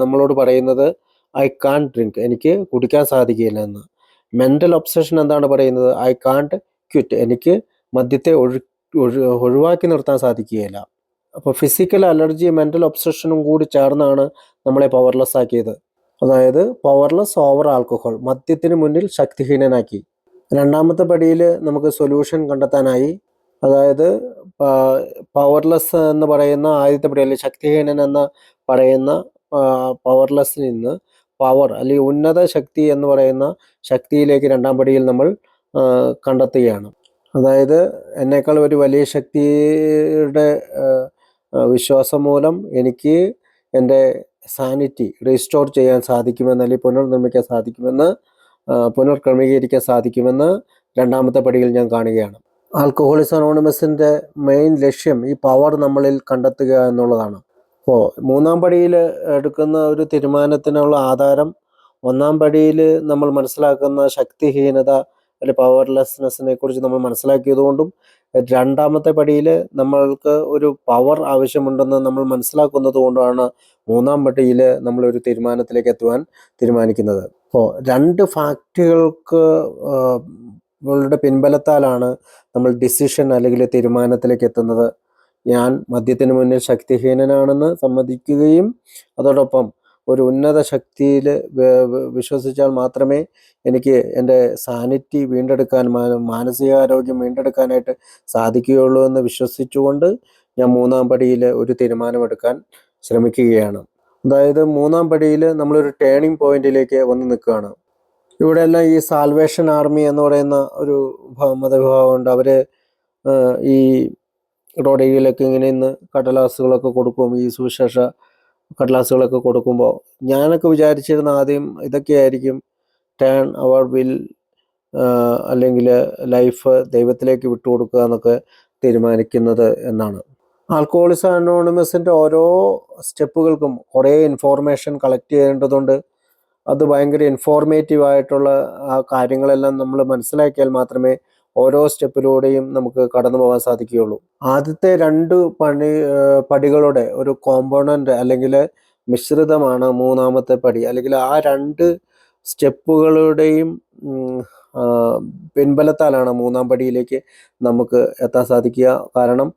നമ്മളോട് പറയുന്നത് ഐ കാൺട്ട് ഡ്രിങ്ക്, എനിക്ക് കുടിക്കാൻ സാധിക്കില്ല എന്ന്. മെൻ്റൽ ഒബ്സഷൻ എന്താണ് പറയുന്നത്? ഐ കാൺട്ട് ക്വിറ്റ്, എനിക്ക് മദ്യത്തെ ഒഴിവാക്കി നിർത്താൻ സാധിക്കുകയില്ല. അപ്പോൾ ഫിസിക്കൽ അലർജി മെൻ്റൽ ഒബ്സഷനും കൂടി ചേർന്നാണ് നമ്മളെ പവർലെസ് ആക്കിയത്. അതായത് പവർലെസ് ഓവർ ആൽക്കഹോൾ, മദ്യത്തിന് മുന്നിൽ ശക്തിഹീനനാക്കി. രണ്ടാമത്തെ പടിയിൽ നമുക്ക് സൊല്യൂഷൻ കണ്ടെത്താനായി. അതായത് പവർലെസ് എന്ന് പറയുന്ന ആദ്യത്തെ പടി, അല്ലെങ്കിൽ ശക്തിഹീനൻ എന്ന് പറയുന്ന പവർലെസ്സിൽ നിന്ന് പവർ അല്ലെങ്കിൽ ഉന്നത ശക്തി എന്ന് പറയുന്ന ശക്തിയിലേക്ക് രണ്ടാം പടിയിൽ നമ്മൾ കണ്ടെത്തുകയാണ്. അതായത് എന്നേക്കാൾ ഒരു വലിയ ശക്തിയുടെ വിശ്വാസം മൂലം എനിക്ക് എൻ്റെ സാനിറ്റി റീസ്റ്റോർ ചെയ്യാൻ സാധിക്കുമെന്ന്, അല്ലെങ്കിൽ പുനർക്രമീകരിക്കാൻ സാധിക്കുമെന്ന് രണ്ടാമത്തെ പടിയിൽ ഞാൻ കാണുകയാണ്. ആൽക്കഹോളിക്സ് അനോണിമസിൻ്റെ മെയിൻ ലക്ഷ്യം ഈ പവർ നമ്മളിൽ കണ്ടെത്തുക എന്നുള്ളതാണ്. അപ്പോൾ മൂന്നാം പടിയിൽ എടുക്കുന്ന ഒരു തീരുമാനത്തിനുള്ള ആധാരം ഒന്നാം പടിയിൽ നമ്മൾ മനസ്സിലാക്കുന്ന ശക്തിഹീനത അല്ലെങ്കിൽ പവർലെസ്നെസ്സിനെ കുറിച്ച് നമ്മൾ മനസ്സിലാക്കിയതുകൊണ്ടും, രണ്ടാമത്തെ പടിയിൽ നമ്മൾക്ക് ഒരു പവർ ആവശ്യമുണ്ടെന്ന് നമ്മൾ മനസ്സിലാക്കുന്നത് കൊണ്ടാണ് മൂന്നാം പടിയിൽ നമ്മളൊരു തീരുമാനത്തിലേക്ക് എത്തുവാൻ തീരുമാനിക്കുന്നത്. അപ്പോൾ രണ്ട് ഫാക്റ്റുകൾക്ക് പിൻബലത്താലാണ് നമ്മൾ ഡിസിഷൻ അല്ലെങ്കിൽ തീരുമാനത്തിലേക്ക് എത്തുന്നത്. ഞാൻ മദ്യത്തിന് മുന്നിൽ ശക്തിഹീനനാണെന്ന് സമ്മതിക്കുകയും അതോടൊപ്പം ഒരു ഉന്നത ശക്തിയിൽ വിശ്വസിച്ചാൽ മാത്രമേ എനിക്ക് എൻ്റെ സാനിറ്റി വീണ്ടെടുക്കാൻ, മാനസികാരോഗ്യം വീണ്ടെടുക്കാനായിട്ട് സാധിക്കുകയുള്ളൂ എന്ന് വിശ്വസിച്ചുകൊണ്ട് ഞാൻ മൂന്നാം പടിയിൽ ഒരു തീരുമാനമെടുക്കാൻ ശ്രമിക്കുകയാണ്. അതായത് മൂന്നാം പടിയിൽ നമ്മളൊരു ടേണിംഗ് പോയിന്റിലേക്ക് വന്ന് നിൽക്കുകയാണ്. ഇവിടെയെല്ലാം ഈ സാൽവേഷൻ ആർമി എന്ന് പറയുന്ന ഒരു മതവിഭാഗമുണ്ട്. അവർ ഈ റോഡരികിലൊക്കെ ഇങ്ങനെ ഇന്ന് കടലാസുകളൊക്കെ കൊടുക്കും. ഈ സുവിശേഷ കടലാസുകളൊക്കെ കൊടുക്കുമ്പോൾ ഞാനൊക്കെ വിചാരിച്ചിരുന്ന ആദ്യം ഇതൊക്കെയായിരിക്കും ടേൺ അവർ വിൽ അല്ലെങ്കിൽ ലൈഫ് ദൈവത്തിലേക്ക് വിട്ടുകൊടുക്കുക എന്നൊക്കെ തീരുമാനിക്കുന്നത് എന്നാണ്. ആൽക്കഹോളിക്സ് അനോണിമസിൻ്റെ ഓരോ സ്റ്റെപ്പുകൾക്കും കുറേ ഇൻഫോർമേഷൻ കളക്ട് ചെയ്യേണ്ടതുണ്ട്. അത് ഭയങ്കര ഇൻഫോർമേറ്റീവ് ആയിട്ടുള്ള ആ കാര്യങ്ങളെല്ലാം നമ്മൾ മനസ്സിലാക്കിയാൽ മാത്രമേ ഓരോ സ്റ്റെപ്പിലൂടെയും നമുക്ക് കടന്നു പോകാൻ സാധിക്കുകയുള്ളൂ. ആദ്യത്തെ 2 പടികളുടെ ഒരു കോമ്പോണൻ്റ് അല്ലെങ്കിൽ മിശ്രിതമാണ് മൂന്നാമത്തെ പടി. അല്ലെങ്കിൽ ആ 2 സ്റ്റെപ്പുകളുടെയും പിൻബലത്താലാണ് മൂന്നാം പടിയിലേക്ക് നമുക്ക് എത്താൻ സാധിക്കുക. കാരണം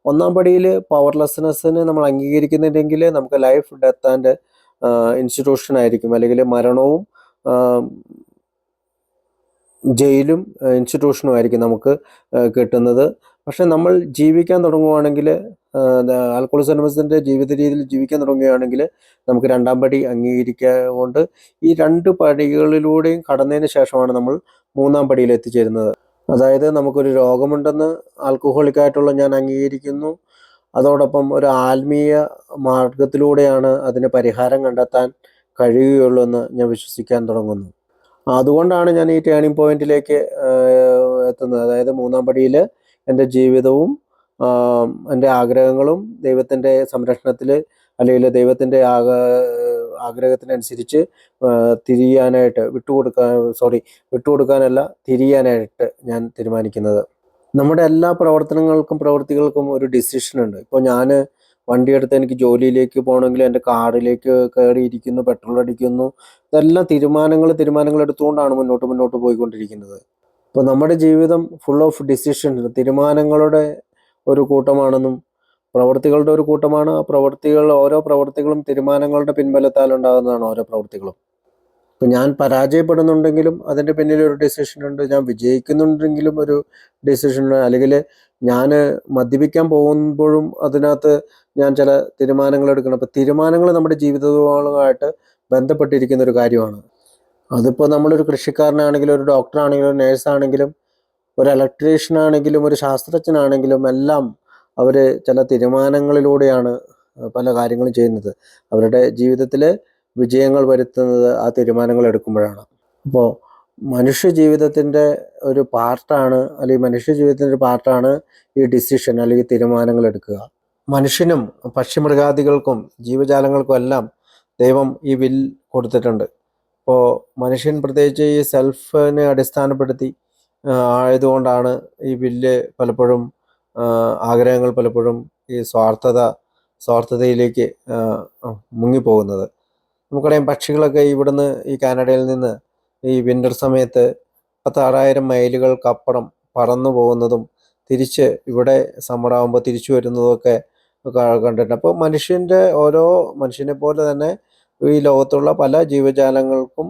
ഒന്നാം പടിയിൽ പവർലെസ്നെസ്സിന് നമ്മൾ അംഗീകരിക്കുന്നുണ്ടെങ്കിൽ നമുക്ക് ലൈഫ്, ഡെത്ത് ആൻഡ് ഇൻസ്റ്റിറ്റ്യൂഷൻ ആയിരിക്കും, അല്ലെങ്കിൽ മരണവും ജയിലും ഇൻസ്റ്റിറ്റ്യൂഷനും ആയിരിക്കും നമുക്ക് കിട്ടുന്നത്. പക്ഷെ നമ്മൾ ജീവിക്കാൻ തുടങ്ങുകയാണെങ്കിൽ, ആൽക്കഹോളിക്സ് അനോണിമസിൻ്റെ ജീവിത രീതിയിൽ ജീവിക്കാൻ തുടങ്ങുകയാണെങ്കിൽ നമുക്ക് രണ്ടാം പടി അംഗീകരിക്കൊണ്ട് ഈ 2 പടികളിലൂടെയും കടന്നതിന് ശേഷമാണ് നമ്മൾ മൂന്നാം പടിയിൽ എത്തിച്ചേരുന്നത്. അതായത് നമുക്കൊരു രോഗമുണ്ടെന്ന് ആൽക്കഹോളിക്കായിട്ടുള്ള ഞാൻ അംഗീകരിക്കുന്നു. അതോടൊപ്പം ഒരു ആത്മീയ മാർഗത്തിലൂടെയാണ് അതിന് പരിഹാരം കണ്ടെത്താൻ കഴിയുകയുള്ളൂ എന്ന് ഞാൻ വിശ്വസിക്കാൻ തുടങ്ങുന്നു. അതുകൊണ്ടാണ് ഞാൻ ഈ ടേണിംഗ് പോയിന്റിലേക്ക് എത്തുന്നത്. അതായത് മൂന്നാം പടിയിൽ എൻ്റെ ജീവിതവും എൻ്റെ ആഗ്രഹങ്ങളും ദൈവത്തിൻ്റെ സംരക്ഷണത്തിൽ, അല്ലെങ്കിൽ ദൈവത്തിൻ്റെ ആഗ്രഹത്തിനനുസരിച്ച് വിട്ടുകൊടുക്കാനല്ല തിരിയാനായിട്ട് ഞാൻ തീരുമാനിക്കുന്നത്. നമ്മുടെ എല്ലാ പ്രവർത്തികൾക്കും ഒരു ഡിസിഷൻ ഉണ്ട്. ഇപ്പോൾ ഞാൻ വണ്ടിയെടുത്ത് എനിക്ക് ജോലിയിലേക്ക് പോകണമെങ്കിൽ എൻ്റെ കാറിലേക്ക് കയറിയിരിക്കുന്നു, പെട്രോൾ അടിക്കുന്നു. ഇതെല്ലാം തീരുമാനങ്ങൾ എടുത്തുകൊണ്ടാണ് മുന്നോട്ട് പോയിക്കൊണ്ടിരിക്കുന്നത്. അപ്പോൾ നമ്മുടെ ജീവിതം ഫുൾ ഓഫ് ഡിസിഷൻ, തീരുമാനങ്ങളുടെ ഒരു കൂട്ടമാണെന്നും പ്രവൃത്തികളുടെ ഒരു കൂട്ടമാണ്. ഓരോ പ്രവൃത്തികളും തീരുമാനങ്ങളുടെ പിൻബലത്താൽ ഉണ്ടാകുന്നതാണ് ഓരോ പ്രവൃത്തികളും. ഇപ്പം ഞാൻ പരാജയപ്പെടുന്നുണ്ടെങ്കിലും അതിൻ്റെ പിന്നിൽ ഒരു ഡിസിഷൻ ഉണ്ട്, ഞാൻ വിജയിക്കുന്നുണ്ടെങ്കിലും ഒരു ഡിസിഷൻ ഉണ്ട്. അല്ലെങ്കിൽ ഞാൻ മദ്യപിക്കാൻ പോകുമ്പോഴും അതിനകത്ത് ഞാൻ ചില തീരുമാനങ്ങൾ എടുക്കണം. അപ്പം തീരുമാനങ്ങൾ നമ്മുടെ ജീവിതവുമായിട്ട് ബന്ധപ്പെട്ടിരിക്കുന്ന ഒരു കാര്യമാണ്. അതിപ്പോൾ നമ്മളൊരു കൃഷിക്കാരനാണെങ്കിലും ഒരു ഡോക്ടറാണെങ്കിലും ഒരു നേഴ്സാണെങ്കിലും ഒരു ഇലക്ട്രീഷ്യനാണെങ്കിലും ഒരു ശാസ്ത്രജ്ഞനാണെങ്കിലും എല്ലാം അവർ ചില തീരുമാനങ്ങളിലൂടെയാണ് പല കാര്യങ്ങളും ചെയ്യുന്നത്. അവരുടെ ജീവിതത്തിൽ വിജയങ്ങൾ വരുത്തുന്നത് ആ തീരുമാനങ്ങൾ എടുക്കുമ്പോഴാണ്. അപ്പോൾ മനുഷ്യ ജീവിതത്തിൻ്റെ ഒരു പാർട്ടാണ്, അല്ലെങ്കിൽ മനുഷ്യ ജീവിതത്തിൻ്റെ ഒരു പാർട്ടാണ് ഈ ഡിസിഷൻ അല്ലെങ്കിൽ തീരുമാനങ്ങൾ എടുക്കുക. മനുഷ്യനും പക്ഷിമൃഗാദികൾക്കും ജീവജാലങ്ങൾക്കും എല്ലാം ദൈവം ഈ വിൽ കൊടുത്തിട്ടുണ്ട്. അപ്പോൾ മനുഷ്യൻ പ്രത്യേകിച്ച് ഈ സെൽഫിനെ അടിസ്ഥാനപ്പെടുത്തി ആയതുകൊണ്ടാണ് ഈ വില്ല് പലപ്പോഴും ആഗ്രഹങ്ങൾ പലപ്പോഴും ഈ സ്വാർത്ഥതയിലേക്ക് മുങ്ങിപ്പോകുന്നത്. നമുക്കറിയാം, പക്ഷികളൊക്കെ ഇവിടുന്ന് ഈ കാനഡയിൽ നിന്ന് ഈ വിൻ്റർ സമയത്ത് 6000 മൈലുകൾക്കപ്പുറം പറന്നു പോകുന്നതും തിരിച്ച് ഇവിടെ സമ്മറാകുമ്പോൾ തിരിച്ചു വരുന്നതൊക്കെ കണ്ടിട്ടുണ്ട്. അപ്പോൾ മനുഷ്യനെ പോലെ തന്നെ ഈ ലോകത്തുള്ള പല ജീവജാലങ്ങൾക്കും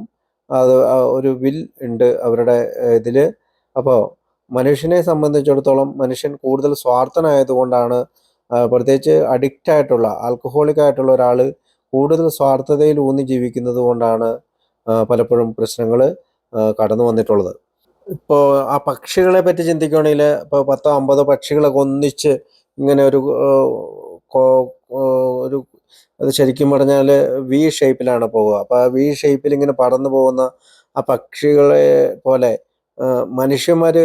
അത് ഒരു വിൽ ഉണ്ട് അവരുടെ ഇതിൽ. അപ്പോൾ മനുഷ്യനെ സംബന്ധിച്ചിടത്തോളം മനുഷ്യൻ കൂടുതൽ സ്വാർത്ഥനായതുകൊണ്ടാണ്, പ്രത്യേകിച്ച് ആൽക്കഹോളിക് ആയിട്ടുള്ള ഒരാൾ കൂടുതൽ സ്വാർത്ഥതയിൽ ഊന്നി ജീവിക്കുന്നത് കൊണ്ടാണ് പലപ്പോഴും പ്രശ്നങ്ങൾ കടന്നു വന്നിട്ടുള്ളത്. ഇപ്പോൾ ആ പക്ഷികളെ പറ്റി ചിന്തിക്കുകയാണെങ്കിൽ, ഇപ്പോൾ 10-50 പക്ഷികളൊക്കെ ഒന്നിച്ച് ഇങ്ങനെ ഒരു അത് ശരിക്കും പറഞ്ഞാൽ വി ഷേപ്പിലാണ് പോവുക. അപ്പോൾ ആ വി ഷേപ്പിൽ ഇങ്ങനെ പറന്നു പോകുന്ന ആ പക്ഷികളെ പോലെ മനുഷ്യന്മാർ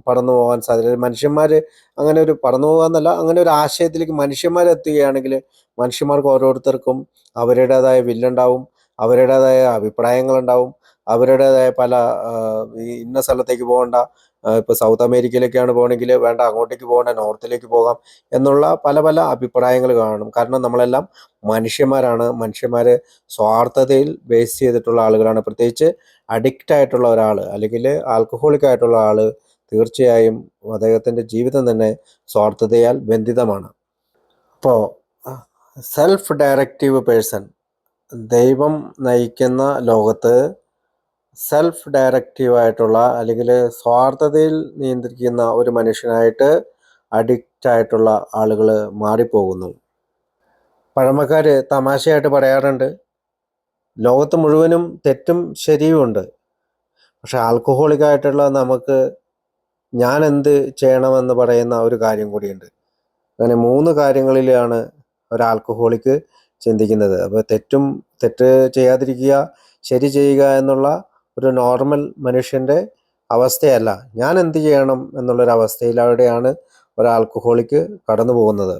പറന്നു പോകാൻ സാധ്യത. മനുഷ്യന്മാർ അങ്ങനെ ഒരു പറന്നു പോകാന്നല്ല, അങ്ങനെ ഒരു ആശയത്തിലേക്ക് മനുഷ്യന്മാരെത്തുകയാണെങ്കിൽ മനുഷ്യന്മാർക്ക് ഓരോരുത്തർക്കും അവരുടേതായ വില്ലുണ്ടാവും, അവരുടേതായ അഭിപ്രായങ്ങളുണ്ടാവും, അവരുടേതായ പല ഈ ഇന്ന സ്ഥലത്തേക്ക് പോകണ്ട, ഇപ്പോൾ സൗത്ത് അമേരിക്കയിലേക്കാണ് പോകണമെങ്കിൽ വേണ്ട അങ്ങോട്ടേക്ക് പോകണ്ട, നോർത്തിലേക്ക് പോകാം എന്നുള്ള പല പല അഭിപ്രായങ്ങൾ കാണും. കാരണം നമ്മളെല്ലാം മനുഷ്യന്മാരാണ്. മനുഷ്യന്മാർ സ്വാർത്ഥതയിൽ ബേസ് ചെയ്തിട്ടുള്ള ആളുകളാണ്. പ്രത്യേകിച്ച് അഡിക്റ്റ് ആയിട്ടുള്ള ഒരാൾ അല്ലെങ്കിൽ ആൽക്കഹോളിക് ആയിട്ടുള്ള ആൾ തീർച്ചയായും അദ്ദേഹത്തിൻ്റെ ജീവിതം തന്നെ സ്വാർത്ഥതയാൽ ബന്ധിതമാണ്. അപ്പോൾ സെൽഫ് ഡയറക്റ്റീവ് പേഴ്സൺ, ദൈവം നയിക്കുന്ന ലോകത്ത് സെൽഫ് ഡയറക്റ്റീവായിട്ടുള്ള അല്ലെങ്കിൽ സ്വാർത്ഥതയിൽ നിയന്ത്രിക്കുന്ന ഒരു മനുഷ്യനായിട്ട് അഡിക്റ്റ് ആയിട്ടുള്ള ആളുകൾ മാറിപ്പോകുന്നു. പഴമക്കാർ തമാശയായിട്ട് പറയാറുണ്ട്, ലോകത്ത് മുഴുവനും തെറ്റും ശരിയുമുണ്ട്, പക്ഷെ ആൽക്കഹോളിക് ആയിട്ടുള്ള നമുക്ക് ഞാൻ എന്ത് ചെയ്യണമെന്ന് പറയുന്ന ഒരു കാര്യം കൂടിയുണ്ട്. അങ്ങനെ 3 കാര്യങ്ങളിലാണ് ഒരു ആൽക്കഹോളിക്ക് ചിന്തിക്കുന്നത്. അപ്പോൾ തെറ്റ് ചെയ്യാതിരിക്കുക, ശരി ചെയ്യുക എന്നുള്ള ഒരു നോർമൽ മനുഷ്യൻ്റെ അവസ്ഥയല്ല, ഞാൻ എന്ത് ചെയ്യണം എന്നുള്ളൊരു അവസ്ഥയിലൂടെയാണ് ഒരു ആൽക്കഹോളിക്ക് കടന്നു പോകുന്നത്.